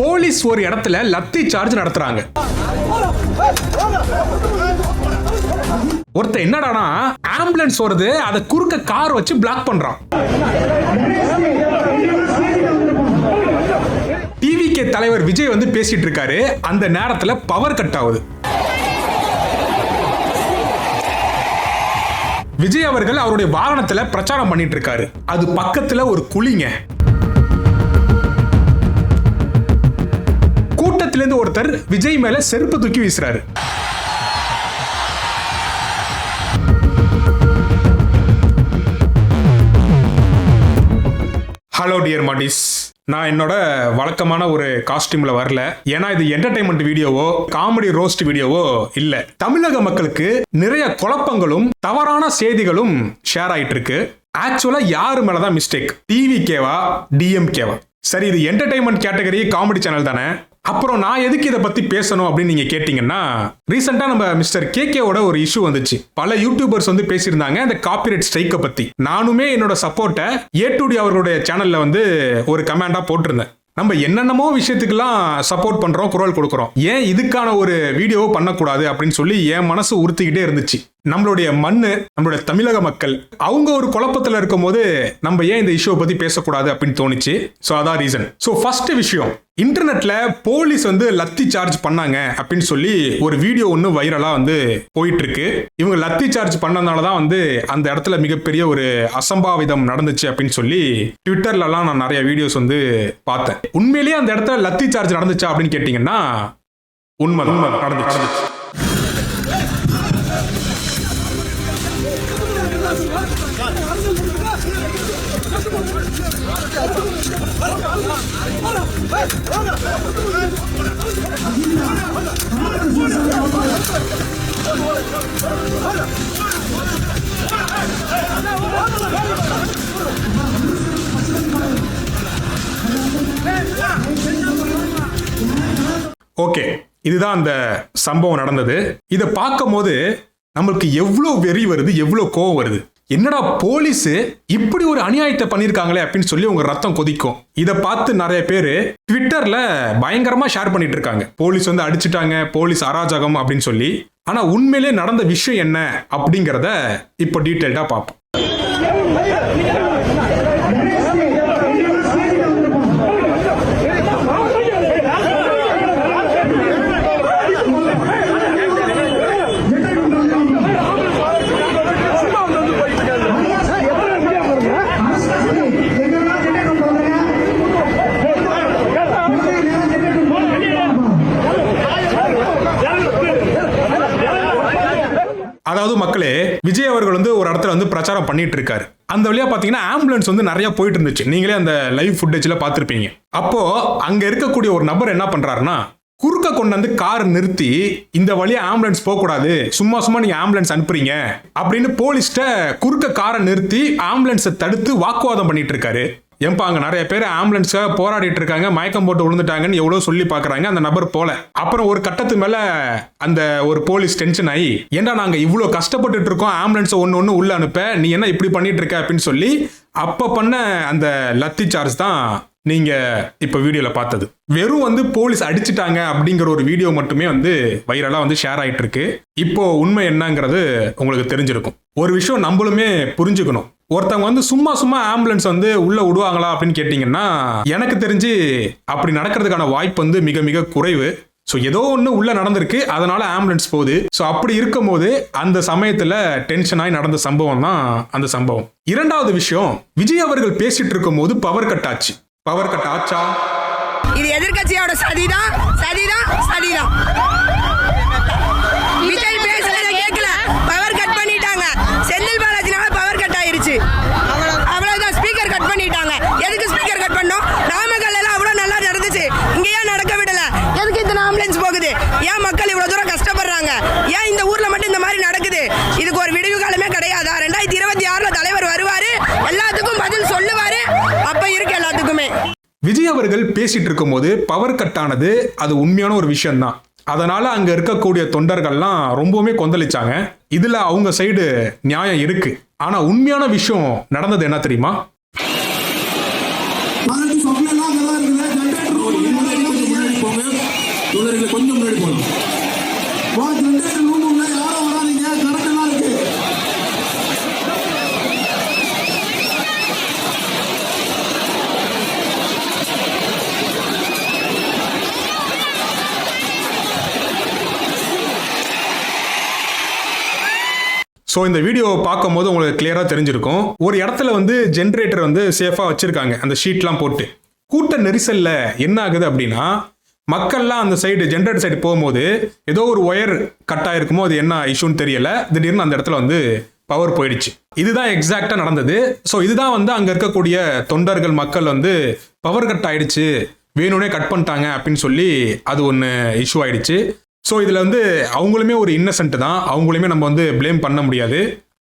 Police ஒரு இடத்துல lathi charge நடத்துறாங்க. ஒருத்தர் என்னடானா ஆம்புலன்ஸ் வருது, அதை குறுக்க கார் வச்சு பிளாக் பண்றான். டிவிகே தலைவர் விஜய் வந்து பேசிட்டு இருக்காரு. அந்த நேரத்துல பவர் கட் ஆகுது. விஜய் அவர்கள் அவருடைய வாகனத்துல பிரச்சாரம் பண்ணிட்டு இருக்காரு. அது பக்கத்துல ஒரு குழிங்க. கூட்டத்திலிருந்து ஒருத்தர் விஜய் மேல செருப்பு தூக்கி வீசுறாரு. ஹலோ டியர் மாடிஸ், நான் என்னோட வழக்கமான ஒரு காஸ்டியூம்ல வரல. ஏன்னா இது என்டர்டைன்மெண்ட் வீடியோவோ காமெடி ரோஸ்ட் வீடியோவோ இல்ல. தமிழக மக்களுக்கு நிறைய குழப்பங்களும் தவறான செய்திகளும் ஷேர் ஆயிட்டு இருக்கு. ஆக்சுவலா யாரு மேலதான் மிஸ்டேக்? டிவிகேவா டிஎம்கேவா? சரி, இது என்டர்டைன்மெண்ட் கேட்டகரி காமெடி சேனல் தானே. அப்புறம் நான் எதுக்கு இதை பத்தி பேசணும் அப்படின்னு நீங்க கேட்டீங்கன்னா, ரீசெண்டா நம்ம மிஸ்டர் கேகேவோட ஒரு இஷ்யூ வந்துச்சு. பல யூடியூபர்ஸ் வந்து பேசியிருந்தாங்க அந்த காப்பிரைட் ஸ்ட்ரைக்கை பத்தி. நானுமே என்னோட சப்போர்ட்டை ஏ2டி அவர்களுடைய சேனல்ல வந்து ஒரு கமெண்டா போட்டிருந்தேன். நம்ம என்னென்னமோ விஷயத்துக்கெல்லாம் சப்போர்ட் பண்றோம், குரல் கொடுக்குறோம், ஏன் இதுக்கான ஒரு வீடியோ பண்ணக்கூடாது அப்படின்னு சொல்லி என் மனசு உறுத்திக்கிட்டே இருந்துச்சு. நம்மளுடைய மண்ணு, நம்மளுடைய தமிழக மக்கள் அவங்க ஒரு குழப்பத்தில் இருக்கும் போது நம்ம ஏன் இந்த இஷ்யூவை பத்தி பேசக்கூடாது அப்படின்னு தோணுச்சு. ஸோ அதான் ரீசன். ஸோ ஃபர்ஸ்ட் விஷயம், இன்டர்நெட்ல போலீஸ் வந்து லத்தி சார்ஜ் பண்ணாங்க அப்படின்னு சொல்லி ஒரு வீடியோ ஒன்று வைரலா வந்து போயிட்டு இருக்கு. இவங்க லத்தி சார்ஜ் பண்ணதுனாலதான் வந்து அந்த இடத்துல மிகப்பெரிய ஒரு அசம்பாவிதம் நடந்துச்சு அப்படின்னு சொல்லி ட்விட்டர்லாம் நான் நிறைய வீடியோஸ் வந்து பார்த்தேன். உண்மையிலேயே அந்த இடத்துல லத்தி சார்ஜ் நடந்துச்சா அப்படின்னு கேட்டீங்கன்னா உண்மை நடந்துச்சு. ஓகே, இதுதான் அந்த சம்பவம் நடந்தது. இதை பார்க்கும் போது நம்மளுக்கு எவ்வளவு வெறி வருது, எவ்வளவு கோவம் வருது. என்னடா போலீஸ் இப்படி ஒரு அநியாயத்தை பண்ணிருக்காங்களே அப்படின்னு சொல்லி உங்க ரத்தம் கொதிக்கும். இதை பார்த்து நிறைய பேர் ட்விட்டர்ல பயங்கரமா ஷேர் பண்ணிட்டு இருக்காங்க. போலீஸ் வந்து அடிச்சுட்டாங்க, போலீஸ் அராஜகம் அப்படின்னு சொல்லி. ஆனா உண்மையிலே நடந்த விஷயம் என்ன அப்படிங்கறத இப்போ டீடைல்டா பார்ப்போம். அதாவது மக்களே, விஜய் அவர்கள் வந்து ஒரு இடத்துல வந்து பிரச்சாரம் பண்ணிட்டு இருக்காரு. அந்த வழியா பாத்தீங்கன்னா ஆம்புலன்ஸ் வந்து நிறைய போயிட்டு இருந்துச்சு. நீங்களே அந்த லைவ் ஃபுட்டேஜ்ல பாத்திருப்பீங்க. அப்போ அங்க இருக்கக்கூடிய ஒரு நபர் என்ன பண்றாருன்னா, குறுக்க கொண்டு வந்து கார் நிறுத்தி இந்த வழியா ஆம்புலன்ஸ் போக கூடாது, சும்மா நீங்க ஆம்புலன்ஸ் அனுப்புறீங்க அப்படின்னு போலீஸ்ட குறுக்க காரை நிறுத்தி ஆம்புலன்ஸை தடுத்து வாக்குவாதம் பண்ணிட்டு இருக்காரு. ஏன்பா, அங்க நிறைய பேர் ஆம்புலன்ஸாக போராடிட்டு இருக்காங்க, மயக்கம் போட்டு விழுந்துட்டாங்கன்னு எவ்வளவு சொல்லி பாக்குறாங்க. அந்த நபர் போல. அப்புறம் ஒரு கட்டத்து மேல அந்த ஒரு போலீஸ் டென்ஷன் ஆகி, ஏன்டா நாங்க இவ்வளவு கஷ்டப்பட்டு இருக்கோம், ஆம்புலன்ஸ் ஒன்னு உள்ள அனுப்ப, நீ என்ன இப்படி பண்ணிட்டு இருக்க அப்படின்னு சொல்லி அப்ப பண்ண அந்த லத்தி சார்ஜ் தான் நீங்க இப்ப வீடியோல பார்த்தது. வெறும் வந்து போலீஸ் அடிச்சுட்டாங்க அப்படிங்கிற ஒரு வீடியோ மட்டுமே வந்து வைரலா வந்து ஷேர் ஆயிட்டு இருக்கு. இப்போ உண்மை என்னங்கிறது உங்களுக்கு தெரிஞ்சிருக்கும். ஒரு விஷயம் நம்மளுமே புரிஞ்சுக்கணும். ஒருத்தவங்க வந்து சும்மா ஆம்புலன்ஸ் வந்து உள்ள விடுவாங்களா அப்படின்னு கேட்டீங்கன்னா, எனக்கு தெரிஞ்சு அப்படி நடக்கிறதுக்கான வாய்ப்பு வந்து மிக மிக குறைவு. ஸோ ஏதோ ஒன்று உள்ள நடந்திருக்கு, அதனால ஆம்புலன்ஸ் போகுது. ஸோ அப்படி இருக்கும் போது அந்த சமயத்தில் டென்ஷன் ஆகி நடந்த சம்பவம் தான் அந்த சம்பவம். இரண்டாவது விஷயம், விஜய் அவர்கள் பேசிட்டு இருக்கும் போது பவர் கட் ஆச்சு. பவர் கட் ஆச்சா? இது எதிர்கட்சியோட சதிதான். விஜய் பேசுறத கேட்கல, பவர் கட் பண்ணிட்டாங்க. செந்தில் பாலாஜினால பவர் கட் ஆயிருச்சு. அவ்வளவுதான், ஸ்பீக்கர் கட் பண்ணிட்டாங்க. எதுக்கு ஸ்பீக்கர் கட் பண்ணோம்? நாமக்கல் எல்லாம் அவ்வளவு நல்லா நடந்துச்சு, இங்க ஏன் நடக்க விடல? எதுக்கு இத்தனை ஆம்புலன்ஸ் போகுது? ஏன் மக்கள் இவ்வளவு தூரம் கஷ்டப்படுறாங்க? ஏன் இந்த ஊர்ல மட்டும் இந்த மாதிரி நடக்குது? இதுக்கு ஒரு விடிவு காலமே கிடையாதா? 2026 தலைவர் வருவாரு, எல்லாத்துக்கும் பதில் சொல்லுவாரு. அப்ப இருக்கு எல்லாத்துக்குமே. விஜய் அவர்கள் பேசிட்டு இருக்கும் போது பவர் கட் ஆனது அது உண்மையான ஒரு விஷயம் தான். அதனால அங்க இருக்கக்கூடிய தொண்டர்கள்லாம் ரொம்பவுமே கொந்தளிச்சாங்க. இதுல அவங்க சைடு நியாயம் இருக்கு. ஆனா உண்மையான விஷயம் நடந்தது என்ன தெரியுமா? கொஞ்சம் முன்னாடி போகலாம். வார்டு 2 ரூமுங்க, யாரும் வராதீங்க, கரெக்டெல்லாம் இருக்கு. ஸோ இந்த வீடியோவை பார்க்கும்போது உங்களுக்கு கிளியராக தெரிஞ்சிருக்கும். ஒரு இடத்துல வந்து ஜென்ரேட்டர் வந்து சேஃபாக வச்சுருக்காங்க அந்த ஷீட்லாம் போட்டு. கூட்ட நெரிசலில் என்ன ஆகுது அப்படின்னா, மக்கள்லாம் அந்த சைடு ஜென்ரேட்டர் சைடு போகும்போது ஏதோ ஒரு ஒயர் கட் ஆயிருக்குமோ, அது என்ன இஷ்யூன்னு தெரியல, திடீர்னு அந்த இடத்துல வந்து பவர் போயிடுச்சு. இதுதான் எக்ஸாக்டாக நடந்தது. ஸோ இதுதான் வந்து அங்கே இருக்கக்கூடிய தொண்டர்கள் மக்கள் வந்து பவர் கட் ஆயிடுச்சு, வேணும்னே கட் பண்ணிட்டாங்க அப்படின்னு சொல்லி அது ஒன்று இஷ்யூ ஆயிடுச்சு. ஸோ இதில் வந்து அவங்களுமே ஒரு இன்னசென்ட் தான், அவங்களையுமே நம்ம வந்து ப்ளேம் பண்ண முடியாது.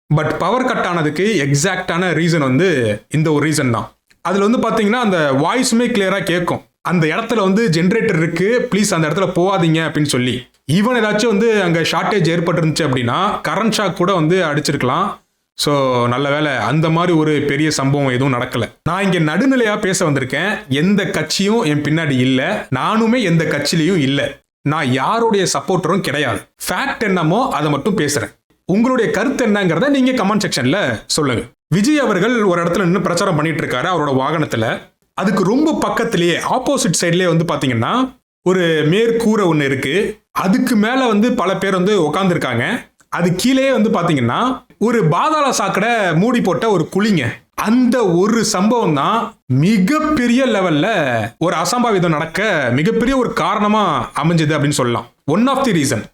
பட் பவர் கட் ஆனதுக்கு எக்ஸாக்டான ரீசன் வந்து இந்த ஒரு ரீசன் தான். அதில் வந்து பார்த்தீங்கன்னா அந்த வாய்ஸுமே கிளியராக கேட்கும், அந்த இடத்துல வந்து ஜென்ரேட்டர் இருக்கு, ப்ளீஸ் அந்த இடத்துல போகாதீங்க அப்படின்னு சொல்லி. ஈவன் ஏதாச்சும் வந்து அங்கே ஷார்ட்டேஜ் ஏற்பட்டுருந்துச்சு அப்படின்னா கரண்ட் ஷாக் கூட வந்து அடிச்சிருக்கலாம். ஸோ நல்ல வேலை அந்த மாதிரி ஒரு பெரிய சம்பவம் எதுவும் நடக்கலை. நான் இங்கே நடுநிலையாக பேச வந்திருக்கேன். எந்த கட்சியும் என் பின்னாடி இல்லை, நானுமே எந்த கட்சியிலையும் இல்லை, நான் யாருடைய சப்போர்ட்டரும் கிடையாது. ஃபேக்ட் என்னமோ அதை மட்டும் பேசுறேன். உங்களுடைய கருத்து என்னங்கிறத நீங்க கமெண்ட் செக்ஷன்ல சொல்லுங்க. விஜய் அவர்கள் ஒரு இடத்துல நின்று பிரச்சாரம் பண்ணிட்டு இருக்காரு அவரோட வாகனத்துல. அதுக்கு ரொம்ப பக்கத்திலேயே ஆப்போசிட் சைட்லயே வந்து பாத்தீங்கன்னா ஒரு மேற்கூரை ஒன்று இருக்கு. அதுக்கு மேல வந்து பல பேர் வந்து உட்காந்துருக்காங்க. அது கீழே வந்து பாத்தீங்கன்னா ஒரு பாதாள சாக்கடை மூடி போட்ட ஒரு குழிங்க. அந்த ஒரு சம்பவம் தான் மிகப்பெரிய லெவல்ல ஒரு அசம்பாவிதம் நடக்க மிகப்பெரிய ஒரு காரணமா அமைஞ்சது அப்படின்னு சொல்லலாம். One of the reason.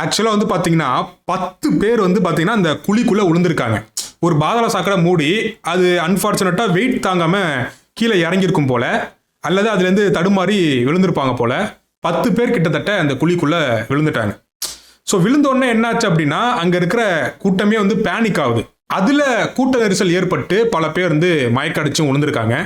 ஆக்சுவலாக வந்து பார்த்தீங்கன்னா 10 பேர் வந்து பார்த்தீங்கன்னா அந்த குழிக்குள்ளே விழுந்திருக்காங்க. ஒரு பாதாள சாக்கடை மூடி அது அன்ஃபார்ச்சுனேட்டாக வெயிட் தாங்காமல் கீழே இறங்கியிருக்கும் போல, அல்லது அதுலேருந்து தடுமாறி விழுந்திருப்பாங்க போல. 10 பேர் கிட்டத்தட்ட அந்த குழிக்குள்ளே விழுந்துட்டாங்க. ஸோ விழுந்தோடனே என்னாச்சு அப்படின்னா அங்கே இருக்கிற கூட்டமே வந்து பேனிக் ஆகுது. அதில் கூட்ட நெரிசல் ஏற்பட்டு பல பேர் வந்து மயக்கடிச்சும் விழுந்திருக்காங்க.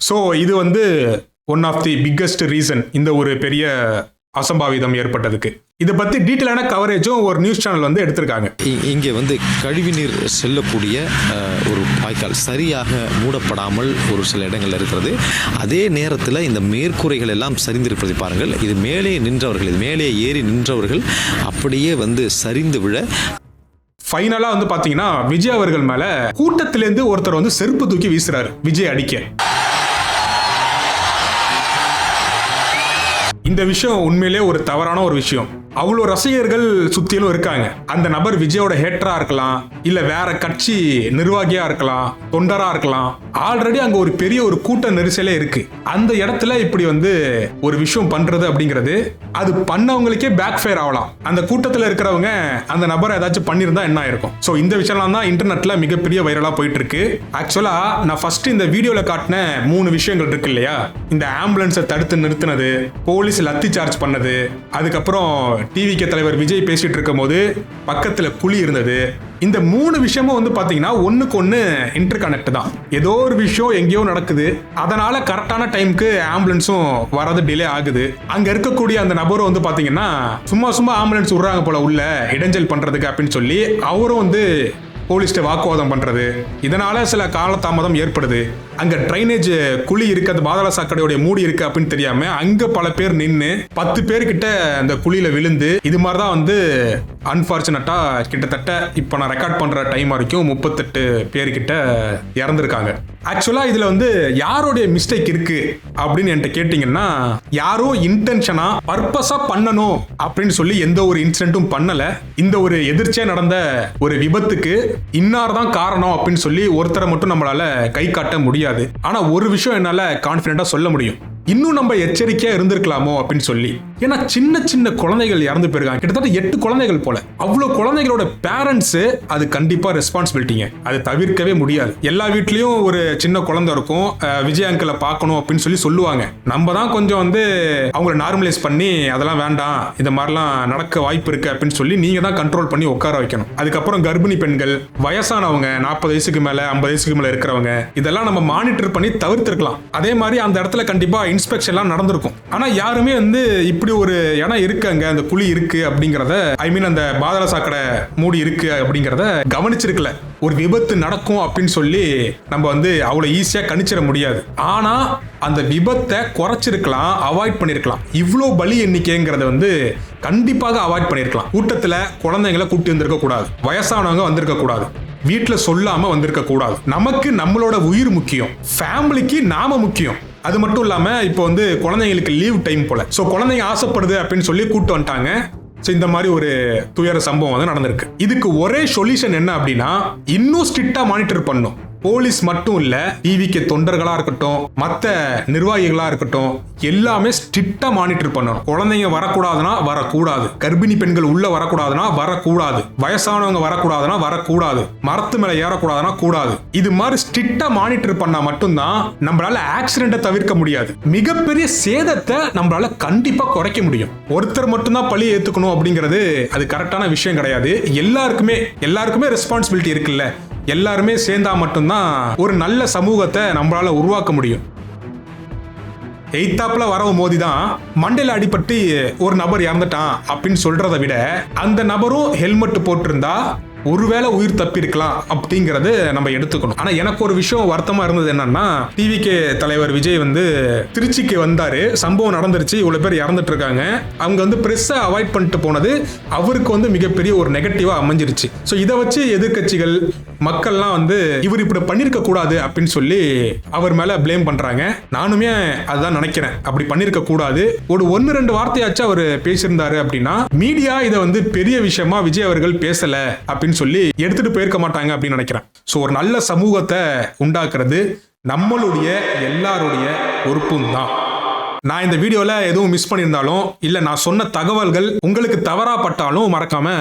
ஸோ இது வந்து one of the biggest reason இந்த ஒரு பெரிய அசம்பாவிதம் ஏற்பட்டதுக்கு. இதை பற்றி டீட்டெயிலான கவரேஜும் ஒரு நியூஸ் சேனல் வந்து எடுத்திருக்காங்க. இங்கே வந்து கழிவுநீர் செல்லக்கூடிய ஒரு வாய்க்கால் சரியாக மூடப்படாமல் ஒரு சில இடங்கள் இருக்கிறது. அதே நேரத்தில் இந்த மேற்கூரைகள் எல்லாம் சரிந்திருப்பதை பாருங்கள். இது மேலே நின்றவர்கள், இது மேலே ஏறி நின்றவர்கள் அப்படியே வந்து சரிந்து விழ ஃபைனலா வந்து பாத்தீங்கன்னா விஜய் அவர்கள் மேல கூட்டத்திலேருந்து ஒருத்தர் வந்து செருப்பு தூக்கி வீசுறாரு விஜய் அடிக்க. இந்த விஷயம் உண்மையிலே ஒரு தவறான ஒரு விஷயம். அவ்வளோ ரசிகர்கள் சுத்திலும் இருக்காங்க. அந்த நபர் விஜயோட ஹேட்டரா இருக்கலாம், இல்ல வேற கட்சி நிர்வாகியா இருக்கலாம், தொண்டரா இருக்கலாம். ஆல்ரெடி அங்க ஒரு பெரிய ஒரு கூட்ட நெரிசலே இருக்கு. அந்த இடத்துல இப்படி வந்து ஒரு விஷயம் பண்றது அப்படிங்கிறது அது பண்ணவங்களுக்கே பேக் ஃபயர் ஆகலாம். அந்த கூட்டத்தில் இருக்கிறவங்க அந்த நபரை ஏதாச்சும் பண்ணியிருந்தா என்ன ஆயிருக்கும். ஸோ இந்த விஷயம்லாம் தான் இன்டர்நெட்ல மிகப்பெரிய வைரலா போயிட்டு இருக்கு. ஆக்சுவலா நான் ஃபர்ஸ்ட் இந்த வீடியோல காட்டின 3 விஷயங்கள் இருக்கு இல்லையா, இந்த ஆம்புலன்ஸை தடுத்து நிறுத்தினது, போலீஸ் லத்தி சார்ஜ் பண்ணது, அதுக்கப்புறம் டிவிகே தலைவர் விஜய் பேசிட்டு இருக்கும் போது பக்கத்துல குழி இருந்தது. இந்த 3 விஷயமும் வந்து பாத்தீங்கன்னா ஒண்ணுக்கு ஒண்ணு இன்டர் கனெக்ட் தான். ஏதோ ஒரு விஷயம் எங்கேயோ நடக்குது, அதனால கரெக்டான டைமுக்கு ஆம்புலன்ஸும் வரது டிலே ஆகுது. அங்க இருக்கக்கூடிய அந்த நபரும் வந்து பாத்தீங்கன்னா சும்மா ஆம்புலன்ஸ் விடுறாங்க போல உள்ள இடைஞ்சல் பண்றதுக்கு அப்படின்னு சொல்லி அவரும் வந்து போலீஸ்ட வாக்குவாதம் பண்றது. இதனால சில காலதாமதம் ஏற்படுது. அங்க ட்ரைனேஜ் குழி இருக்கு, அந்த பாதாள சாக்கடையோட மூடி இருக்கு அப்படின்னு தெரியாம அங்க பல பேர் நின்று 10 பேர்கிட்ட அந்த குழியில விழுந்து இது மாதிரிதான் வந்து அன்பார்ச்சுனேட்டா கிட்டத்தட்ட இப்ப நான் ரெக்கார்ட் பண்ற டைம் வரைக்கும் 38 பேர்கிட்ட இறந்துருக்காங்க. ஆக்சுவலா இதுல வந்து யாருடைய மிஸ்டேக் இருக்கு அப்படின்னு என்கிட்ட கேட்டீங்கன்னா, யாரோ இன்டென்ஷனா பர்பஸா பண்ணணும் அப்படின்னு சொல்லி எந்த ஒரு இன்சிடென்ட்டும் பண்ணல. இந்த ஒரு எதிர்ச்சியா நடந்த ஒரு விபத்துக்கு இன்னார் தான் காரணம் அப்படின்னு சொல்லி ஒருத்தரை மட்டும் நம்மளால கை காட்ட முடியாது. ஆனா ஒரு விஷயம் என்னால கான்பிடென்ட்டா சொல்ல முடியும், இன்னும் நம்ம எச்சரிக்கையா இருந்திருக்கலாமோ அப்படின்னு சொல்லி. ஏன்னா சின்ன சின்ன குழந்தைகள் இறந்து போயிருக்காங்க, கிட்டத்தட்ட 8 குழந்தைகள் போல. அவ்வளவு குழந்தைகளோட பேரண்ட்ஸ் அது கண்டிப்பா ரெஸ்பான்சிபிலிட்டிங்க, அது தவிர்க்கவே முடியாது. எல்லா வீட்லயும் ஒரு சின்ன குழந்தை இருக்கும், விஜய் அங்கிளை பார்க்கணும் அப்படின்னு சொல்லி சொல்லுவாங்க. நம்ம தான் கொஞ்சம் வந்து அவங்களை நார்மலைஸ் பண்ணி அதெல்லாம் வேண்டாம், இந்த மாதிரிலாம் நடக்க வாய்ப்பு இருக்கு அப்படின்னு சொல்லி நீங்க தான் கண்ட்ரோல் பண்ணி உட்கார வைக்கணும். அதுக்கப்புறம் கர்ப்பிணி பெண்கள், வயசானவங்க, 40 வயசுக்கு மேல 50 வயசுக்கு மேல இருக்கிறவங்க, இதெல்லாம் நம்ம மானிட்டர் பண்ணி தவிர்த்திருக்கலாம். அதே மாதிரி அந்த இடத்துல கண்டிப்பா இன்ஸ்பெக்ஷன்லாம் நடந்திருக்கும். ஆனா யாருமே வந்து இப்படி ஒரு இடம் இருக்கு, அங்க அந்த குழி இருக்கு அப்படிங்கறத, ஐ மீன் அந்த பாதாள சாக்கடை மூடி இருக்கு அப்படிங்கறத கவனிச்சிருக்கல. ஒரு விபத்து நடக்கும் அப்படின்னு சொல்லி நம்ம வந்து அவ்வளவு ஈஸியா கணிச்சிட முடியாது. ஆனா அந்த விபத்தை குறைச்சிருக்கலாம், அவாய்ட் பண்ணிருக்கலாம். இவ்வளோ பலி எண்ணிக்கைங்கிறத வந்து கண்டிப்பாக அவாய்ட் பண்ணிருக்கலாம். கூட்டத்துல குழந்தைங்களை கூட்டி வந்திருக்க கூடாது, வயசானவங்க வந்திருக்க கூடாது, வீட்டுல சொல்லாம வந்திருக்க கூடாது. நமக்கு நம்மளோட உயிர் முக்கியம், ஃபேமிலிக்கு நாம முக்கியம். அது மட்டும் இல்லாம இப்போ வந்து குழந்தைங்களுக்கு லீவ் டைம் போல, சோ குழந்தைங்க ஆசைப்படுது அப்படின்னு சொல்லி கூட்டு வந்துட்டாங்க. இந்த மாதிரி ஒரு துயர சம்பவம் வந்து நடந்திருக்கு. இதுக்கு ஒரே சொல்யூஷன் என்ன அப்படின்னா, இன்னும் ஸ்ட்ரிக்டா மானிட்டர் பண்ணும். போலீஸ் மட்டும் இல்ல, டிவிக்கு தொண்டர்களா இருக்கட்டும், மத்த நிர்வாகிகளா இருக்கட்டும், எல்லாமே ஸ்ட்ரிக்டா மானிட்டர் பண்ணணும். குழந்தைங்க வரக்கூடாதுன்னா வரக்கூடாது, கர்ப்பிணி பெண்கள் உள்ள வரக்கூடாதுன்னா வரக்கூடாது, வயசானவங்க வரக்கூடாதுன்னா வரக்கூடாது, மரத்து மேல ஏறக்கூடாதுன்னா கூடாது. இது மாதிரி ஸ்ட்ரிக்டா மானிட்டர் பண்ணா மட்டும்தான் நம்மளால ஆக்சிடென்ட்டை தவிர்க்க முடியாது, மிகப்பெரிய சேதத்தை நம்மளால கண்டிப்பா குறைக்க முடியும். ஒருத்தர் மட்டும்தான் பழி ஏத்துக்கணும் அப்படிங்கிறது அது கரெக்டான விஷயம் கிடையாது. எல்லாருக்குமே ரெஸ்பான்சிபிலிட்டி இருக்குல்ல. எல்லாருமே சேர்ந்தா மட்டும்தான் ஒரு நல்ல சமூகத்தை நம்மளால உருவாக்க முடியும். எய்தாப்புல வரவும் மோதிதான் மண்டையில அடிபட்டு ஒரு நபர் இறந்துட்டான் அப்படின்னு சொல்றதை விட, அந்த நபரும் ஹெல்மெட் போட்டிருந்தா ஒருவேளை உயிர் தப்பி இருக்கலாம் அப்படிங்கறது நம்ம எடுத்துக்கணும். ஆனா எனக்கு ஒரு விஷயம் வருத்தமா இருந்தது என்னன்னா, டிவிகே தலைவர் விஜய் வந்து திருச்சிக்கு வந்தாரு, சம்பவம் நடந்துருச்சு, இவ்வளவு பேர் இறந்துட்டு இருக்காங்க, அவங்க வந்து பிரஸ்ஸை அவாய்ட் பண்ணிட்டு போனது அவருக்கு வந்து மிகப்பெரிய ஒரு நெகட்டிவா அமைஞ்சிருச்சு. ஸோ இதை வச்சு எதிர்கட்சிகள், மக்கள்லாம் வந்து இவர் இப்படி பண்ணிருக்க கூடாது அப்படின்னு சொல்லி அவர் மேல பிளேம் பண்றாங்க. நானுமே அதுதான் நினைக்கிறேன், அப்படி பண்ணிருக்க கூடாது. ஒரு 1-2 வார்த்தையாச்சும் அவர் பேசியிருந்தாரு அப்படின்னா மீடியா இதை வந்து பெரிய விஷயமா விஜய் அவர்கள் பேசல அப்படின்னு சொல்லி எடுத்துட்டு போயிருக்க மாட்டாங்க அப்படின்னு நினைக்கிறேன். சோ ஒரு நல்ல சமூகத்தை உண்டாக்குறது நம்மளுடைய எல்லாருடைய பொறுப்பும் தான். நான் இந்த வீடியோல எதுவும் மிஸ் பண்ணியிருந்தாலும், இல்ல நான் சொன்ன தகவல்கள் உங்களுக்கு தவறா பட்டாலும் மறக்காம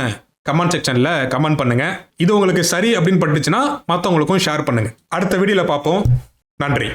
கமெண்ட் செக்ஷன்ல கமெண்ட் பண்ணுங்க. இது உங்களுக்கு சரி அப்படின்னு பட்டுச்சுன்னா மற்றவங்களுக்கும் ஷேர் பண்ணுங்க. அடுத்த வீடியோல பார்ப்போம். நன்றி.